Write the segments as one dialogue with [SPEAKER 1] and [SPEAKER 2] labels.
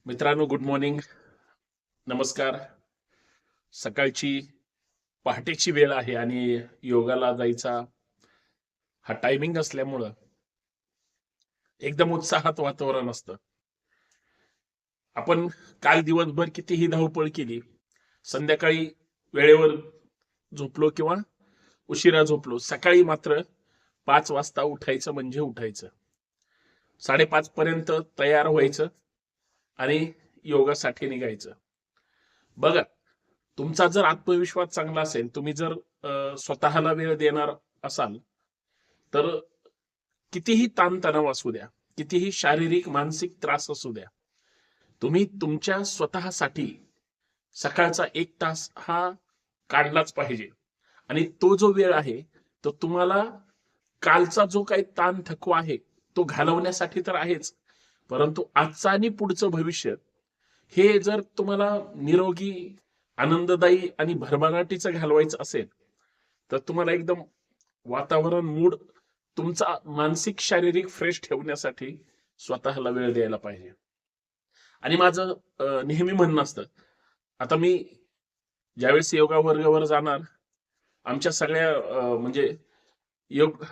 [SPEAKER 1] मित्रांनो, good morning. नमस्कार. सकाळची पहाटेची वेळ आहे आणि योगाला जायचा हा टायमिंग असल्यामुळं एकदम उत्साहात वातावरण असतं. आपण काल दिवसभर कितीही धावपळ केली, संध्याकाळी वेळेवर झोपलो किंवा उशिरा झोपलो, सकाळी मात्र 5 वाजता उठायचं म्हणजे उठायचं. 5:30 पर्यंत तयार व्हायचं आणि योगासाठी निघायचं. बघा, तुमचा जर आत्मविश्वास चांगला असेल, तुम्ही जर स्वतःला वेळ देणार असाल, तर कितीही ताणतणाव असू द्या, कितीही शारीरिक मानसिक त्रास असू द्या, तुम्ही तुमच्या स्वतःसाठी सकाळचा 1 तास हा काढलाच पाहिजे. आणि तो जो वेळ आहे, तो तुम्हाला कालचा जो काही ताण थकवा आहे तो घालवण्यासाठी तर आहेच, परंतु आजचं आणि पुढचं भविष्य हे जर तुम्हाला निरोगी, आनंददायी आणि भरभराटीचं घालवायचं असेल, तर तुम्हाला एकदम वातावरण, मूड तुमचा मानसिक शारीरिक फ्रेश ठेवण्यासाठी स्वतःला वेळ द्यायला पाहिजे. आणि माझं नेहमी म्हणणं असतं, आता मी ज्यावेळेस योगा वर्गावर जाणार, आमच्या सगळ्या म्हणजे योग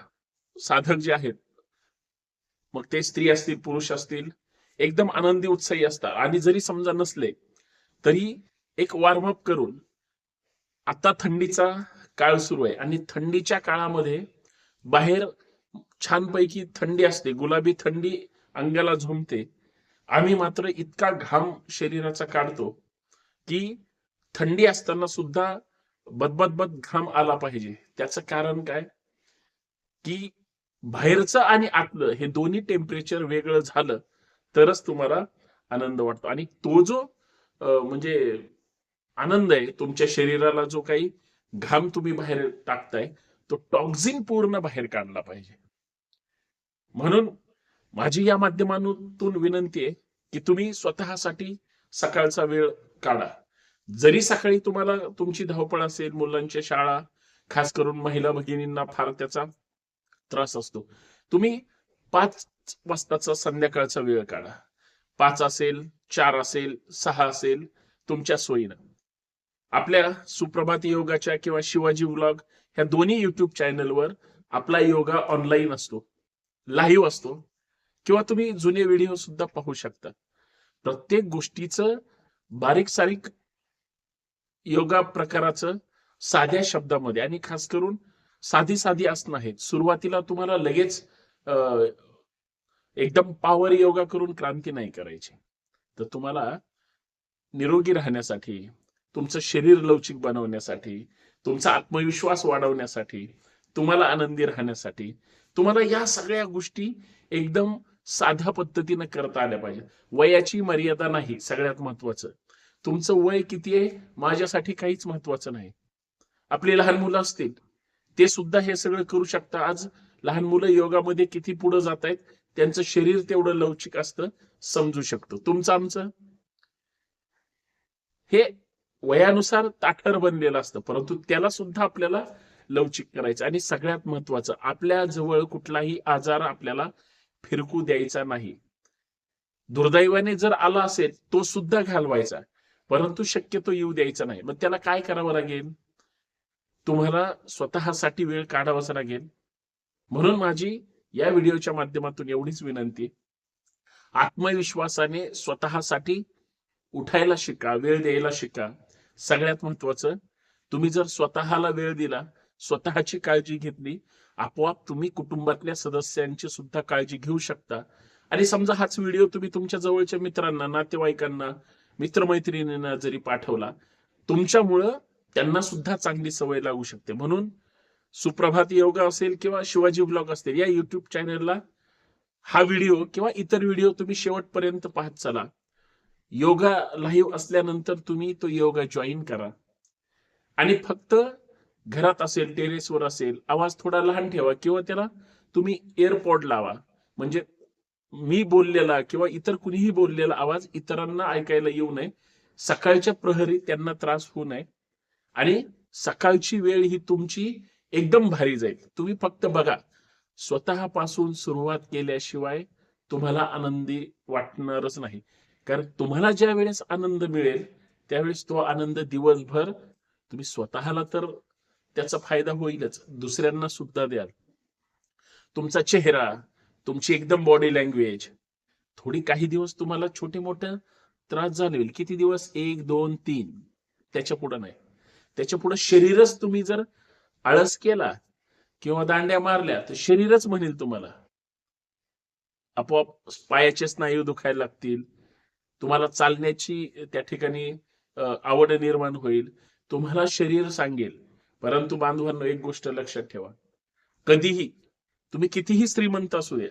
[SPEAKER 1] साधक जे आहेत, मग ते स्त्री असतील पुरुष असतील, एकदम आनंदी उत्साही असतात. आणि जरी समजा नसले तरी एक वॉर्मअप करून, आता थंडीचा काळ सुरू आहे आणि थंडीच्या काळामध्ये बाहेर छानपैकी थंडी असते, गुलाबी थंडी अंगाला झोंबते. आम्ही मात्र इतका घाम शरीराचा काढतो की थंडी असताना सुद्धा बदबदबद घाम आला पाहिजे. त्याचं कारण काय, की बाहेरचं आणि आतलं हे दोन्ही टेम्परेचर वेगळं झालं तरच तुम्हाला आनंद वाटतो. आणि तो जो म्हणजे आनंद आहे, तुमच्या शरीराला जो काही घाम तुम्ही बाहेर टाकताय, तो टॉक्झिन पूर्ण बाहेर काढला पाहिजे. म्हणून माझी या माध्यमातून विनंती आहे की तुम्ही स्वतःसाठी सकाळचा वेळ काढा. जरी सकाळी तुम्हाला तुमची धावपळ असेल, मुलांच्या शाळा, खास करून महिला भगिनींना फार त्याचा त्रास असतो, तुम्ही 5 वाजताचा संध्याकाळचा वेळ काढा. 5 असेल, 4 असेल, 6 असेल, तुमच्या सोयीनं. आपल्या सुप्रभात योगाच्या किंवा शिवाजी व्लॉग ह्या दोन्ही युट्यूब चॅनलवर आपला योगा ऑनलाईन असतो, लाईव्ह असतो, किंवा तुम्ही जुने व्हिडिओ सुद्धा पाहू शकता. प्रत्येक गोष्टीचं बारीक सारीक योगा प्रकाराचं साध्या शब्दामध्ये, आणि खास करून साधी साधी आसनं आहेत. सुरुवातीला तुम्हाला लगेच एकदम पॉवर योगा करून क्रांती नाही करायची. तर तुम्हाला निरोगी राहण्यासाठी, तुमचं शरीर लवचिक बनवण्यासाठी, तुमचा आत्मविश्वास वाढवण्यासाठी, तुम्हाला आनंदी राहण्यासाठी, तुम्हाला या सगळ्या गोष्टी एकदम साध्या पद्धतीने करता आल्या पाहिजे. वयाची मर्यादा नाही. सगळ्यात महत्वाचं, तुमचं वय किती आहे माझ्यासाठी काहीच महत्वाचं नाही. आपली लहान मुलं असतील, ते सुद्धा हे सगळं करू शकतात. आज लहान मुलं योगामध्ये किती पुढे जात आहेत, त्यांचं शरीर तेवढं लवचिक असतं, समजू शकतो. तुमचं आमचं हे वयानुसार ताठर बनलेलं असतं, परंतु त्याला सुद्धा आपल्याला लवचिक करायचं. आणि सगळ्यात महत्वाचं, आपल्या जवळ कुठलाही आजार आपल्याला फिरकू द्यायचा नाही. दुर्दैवाने जर आला असेल तो सुद्धा घालवायचा, परंतु शक्यतो येऊ द्यायचा नाही. मग त्याला काय करावं लागेल, तुम्हाला स्वतःसाठी वेळ काढावाच लागेल. म्हणून माझी या व्हिडिओच्या माध्यमातून एवढीच विनंती, आत्मविश्वासाने स्वतःसाठी उठायला शिका, वेळ द्यायला शिका. सगळ्यात महत्वाचं, तुम्ही जर स्वतःला वेळ दिला, स्वतःची काळजी घेतली, आपोआप तुम्ही कुटुंबातल्या सदस्यांची सुद्धा काळजी घेऊ शकता. आणि समजा हाच व्हिडिओ तुम्ही तुमच्या जवळच्या मित्रांना, नातेवाईकांना, मित्रमैत्रिणींना जरी पाठवला, तुमच्यामुळं त्यांना सुद्धा चांगली सवय लागू शकते. म्हणून सुप्रभात योगा असेल किंवा शिवाजी ब्लॉग असतील, या युट्यूब चॅनलला हा व्हिडिओ किंवा इतर व्हिडिओ तुम्ही शेवटपर्यंत पाहत चला. योगा लाईव्ह असल्यानंतर तुम्ही तो योगा जॉईन करा. आणि फक्त घरात असेल, टेरेसवर असेल, आवाज थोडा लहान ठेवा किंवा त्याला तुम्ही एअरपॉड लावा. म्हणजे मी बोललेला किंवा इतर कुणीही बोललेला आवाज इतरांना ऐकायला येऊ नये. सकाळच्या प्रहरी त्यांना त्रास होऊ नये. आणि सकाळची वेळ ही तुमची एकदम भारी जाईल. तुम्ही फक्त बघा, स्वतःपासून सुरुवात केल्याशिवाय तुम्हाला आनंदी वाटणारच नाही. कारण तुम्हाला ज्या वेळेस आनंद मिळेल त्यावेळेस तो आनंद दिवसभर तुम्ही स्वतःला तर त्याचा फायदा होईलच, दुसऱ्यांना सुद्धा द्याल. तुमचा चेहरा, तुमची एकदम बॉडी लँग्वेज, थोडी काही दिवस तुम्हाला छोटे मोठे त्रास जाणवेल. किती दिवस? 1, 2, 3. त्याच्या पुढे नाही. त्याच्या पुढे शरीरच तुम्ही जर आळस केला किंवा दांड्या मारल्या तर शरीरच म्हणेल तुम्हाला. आपोआप पायाचे स्नायू दुखायला लागतील. तुम्हाला चालण्याची त्या ठिकाणी आवड निर्माण होईल. तुम्हाला शरीर सांगेल. परंतु बांधवांनो, एक गोष्ट लक्षात ठेवा. कधीही तुम्ही कितीही श्रीमंत असू द्या,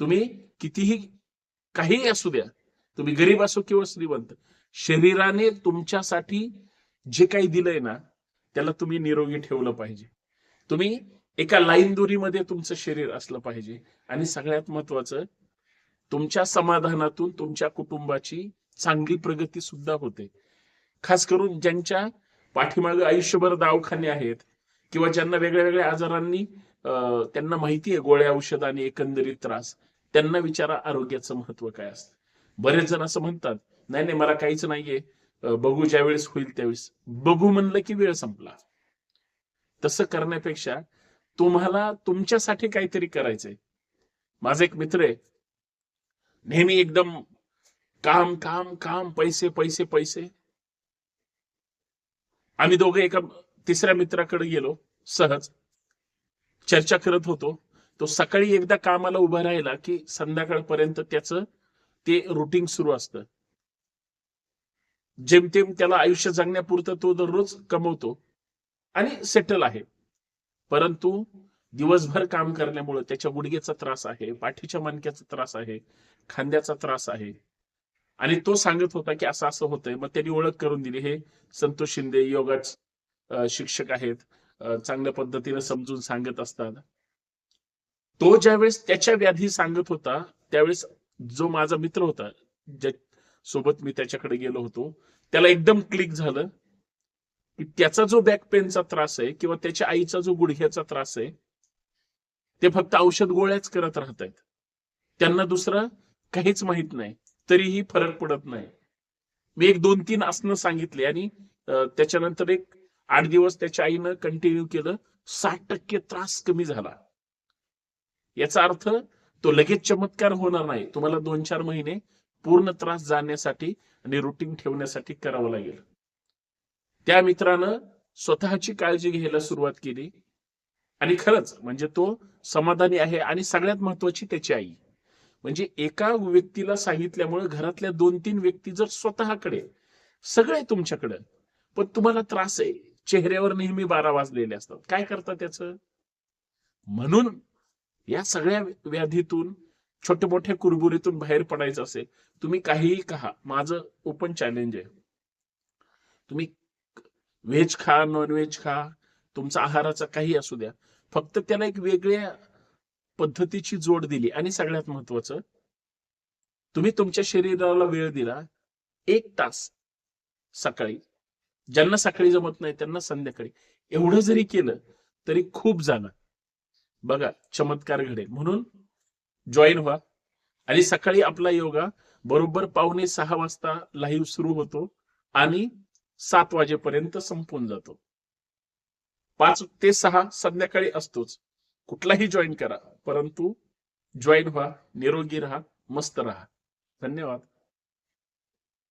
[SPEAKER 1] तुम्ही कितीही काहीही असू द्या, तुम्ही गरीब असो किंवा श्रीमंत, शरीराने तुमच्यासाठी जे काही दिलंय ना त्याला तुम्ही निरोगी ठेवलं पाहिजे. तुम्ही एका लाईन दोरीमध्ये तुमचं शरीर असलं पाहिजे. आणि सगळ्यात महत्वाचं, तुमच्या समाधानातून तुमच्या कुटुंबाची चांगली प्रगती सुद्धा होते. खास करून ज्यांच्या पाठीमागे आयुष्यभर दवाखाने आहेत किंवा ज्यांना वेगळ्या वेगळ्या आजारांनी त्यांना माहिती आहे गोळ्या औषध आणि एकंदरीत त्रास, त्यांना विचारा आरोग्याचं महत्व काय असतं. बरेच जण असं म्हणतात, नाही नाही मला काहीच नाहीये, बघू ज्या वेळेस होईल त्यावेळेस. बघू म्हणलं की वेळ संपला. तसं करण्यापेक्षा तुम्हाला तुमच्यासाठी काहीतरी करायचंय. माझा एक मित्र आहे, नेहमी एकदम काम काम काम, पैसे पैसे पैसे. आम्ही दोघे एका तिसऱ्या मित्राकडे गेलो, सहज चर्चा करत होतो. तो सकाळी एकदा कामाला उभा राहिला की संध्याकाळपर्यंत त्याचं ते रुटीन सुरू असतं. जेमतेम त्याला आयुष्य जगण्यापुरतं तो दररोज कमवतो आणि सेटल आहे. परंतु दिवसभर काम करण्यामुळे त्याच्या गुडघ्याचा त्रास आहे, पाठीच्या मणक्याचा त्रास आहे, खांद्याचा त्रास आहे. आणि तो सांगत होता की असं असं होतंय. मग त्यांनी ओळख करून दिली. हे संतोष शिंदे योगा शिक्षक आहेत, चांगल्या पद्धतीने समजून सांगत असतात. तो ज्यावेळेस त्याच्या व्याधी सांगत होता त्यावेळेस जो माझा मित्र होता, ज्या सोबत मी त्याच्याकडे गेलो होतो, त्याला एकदम क्लिक झालं की त्याचा जो बॅक पेनचा त्रास आहे किंवा त्याच्या आईचा जो गुडघ्याचा त्रास आहे, ते फक्त औषध गोळ्याच करत राहतायत. त्यांना दुसरं काहीच माहित नाही, तरीही फरक पडत नाही. मी 1-2-3 आसनं सांगितले आणि त्याच्यानंतर एक 8 दिवस त्याच्या आईनं कंटिन्यू केलं. 60% त्रास कमी झाला. याचा अर्थ तो लगेच चमत्कार होणार नाही. तुम्हाला 2-4 महिने पूर्ण त्रास जाण्यासाठी आणि रुटीन ठेवण्यासाठी करावं लागेल. त्या मित्रानं स्वतःची काळजी घ्यायला सुरुवात केली आणि खरंच म्हणजे तो समाधानी आहे. आणि सगळ्यात महत्वाची त्याची आई. म्हणजे एका व्यक्तीला सांगितल्यामुळे घरातल्या 2-3 व्यक्ती जर स्वतःकडे, सगळे तुमच्याकडे, पण तुम्हाला त्रास आहे, चेहऱ्यावर नेहमी 12 वाजलेले असतात, काय करता त्याचं? म्हणून या सगळ्या व्याधीतून, छोट्या मोठ्या कुरबुरीतून बाहेर पडायचं असेल, तुम्ही काहीही खा. माझं ओपन चॅलेंज आहे. तुम्ही व्हेज खा, नॉन व्हेज खा, तुमचा आहाराचा काही असू द्या, फक्त त्याला एक वेगळ्या पद्धतीची जोड दिली. आणि सगळ्यात महत्वाचं, तुम्ही तुमच्या शरीराला वेळ दिला 1 तास सकाळी. ज्यांना सकाळी जमत नाही त्यांना संध्याकाळी. एवढं जरी केलं तरी खूप झालं. बघा चमत्कार घडेल. म्हणून जॉईन व्हा. आणि सकाळी आपला योगा बरोबर 5:45 वाजता लाईव्ह सुरू होतो आणि 7 वाजेपर्यंत संपून जातो. 5 ते 6 संध्याकाळी असतोच. कुठलाही जॉईन करा, परंतु जॉईन व्हा, निरोगी राहा, मस्त राहा. धन्यवाद.